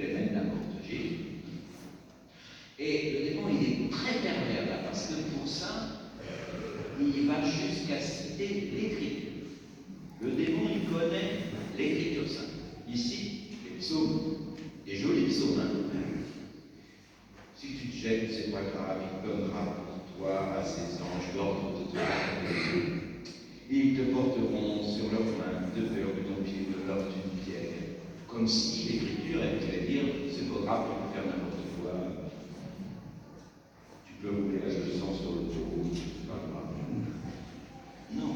les mêmes la mort de Jésus. Et le démon, il est très pervers là, parce que pour ça, il va jusqu'à citer l'Écriture. Le démon, il connaît l'Écriture sainte. Ici, les psaumes, des jolis psaumes, hein. Si tu te jettes, c'est pas grave, il donnera pour toi à ses anges l'ordre de te garder. Ils te porteront sur leurs mains de peur que ton pied ne heurte une pierre. Comme si l'Écriture, elle voulait dire, c'est pas grave, tu peux faire n'importe quoi. Tu peux rouler la leçon sur le taureau, c'est pas grave. Non,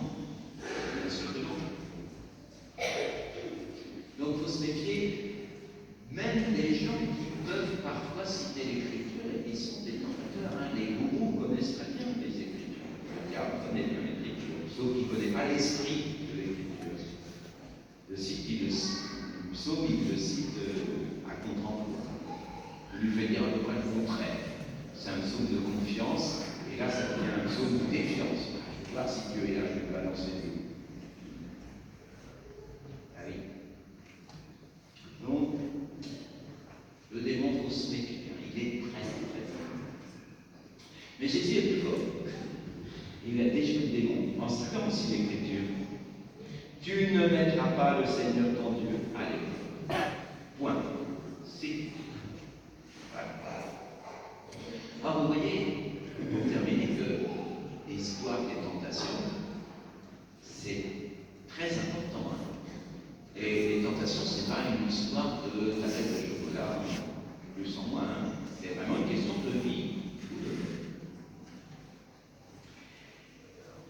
bien sûr que non. Donc il faut se méfier. Même les gens qui peuvent parfois citer l'Écriture, ils sont des tentateurs. Hein. Les gourous connaissent très bien les Écritures. Regarde, vous connaissez bien l'Écriture, sauf qu'ils ne connaissent pas l'esprit de l'Écriture. Le psaume, il le cite à contre-emploi. Il lui fait dire à peu près le contraire. C'est un psaume de confiance, et là, ça devient un psaume de défiance. Je vais voir si Dieu est là, je vais balancer Dieu. Ah oui. Donc, le démon, il faut se méfier, il est très fort. Mais Jésus est plus fort. Il a déjoué le démon en citant aussi l'Écriture. Tu ne mettras pas le Seigneur ton Dieu à l'épreuve. Point. C'est. Alors vous voyez, pour terminer, que l'histoire des tentations, c'est très important. Hein. Et les tentations, c'est pas une histoire de tablette de chocolat, plus en moins. Hein. C'est vraiment une question de vie.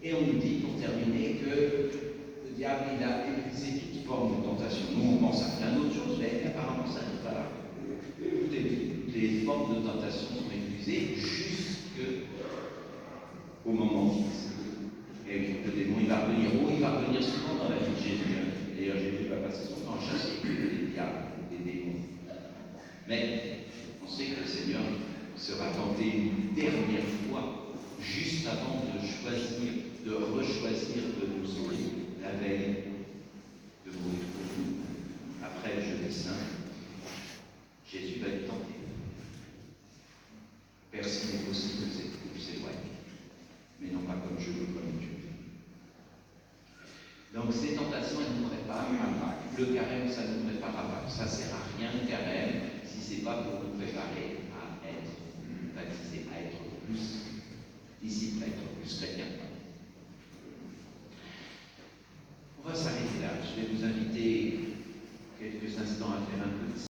Et on nous dit, pour terminer, que le diable, il a épuisé toute forme de tentation. Nous, on pense à plein d'autres choses, mais apparemment, ça n'est pas là. Toutes les formes de tentation sont épuisées jusqu'au moment fixe. Et le démon, il va revenir où? Il va revenir souvent dans la vie de Jésus. D'ailleurs, Jésus va passer son temps à chasser les diables, les démons. Mais on sait que le Seigneur sera tenté une dernière fois, juste avant de rechoisir de nous sauver la veille de mourir pour nous. Après le jeûne des saints, Jésus va être tenté. Personne n'est possible que cette coupe s'éloigne, mais non pas comme je veux, comme Dieu. Donc ces tentations, elles nous préparent à Pâques. Le carême, ça ne nous prépare à Pâques. Ça ne sert à rien le carême si ce n'est pas pour nous préparer à être baptisés, à être plus disciples, à être plus chrétiens. On va s'arrêter là. Je vais vous inviter quelques instants à faire un peu de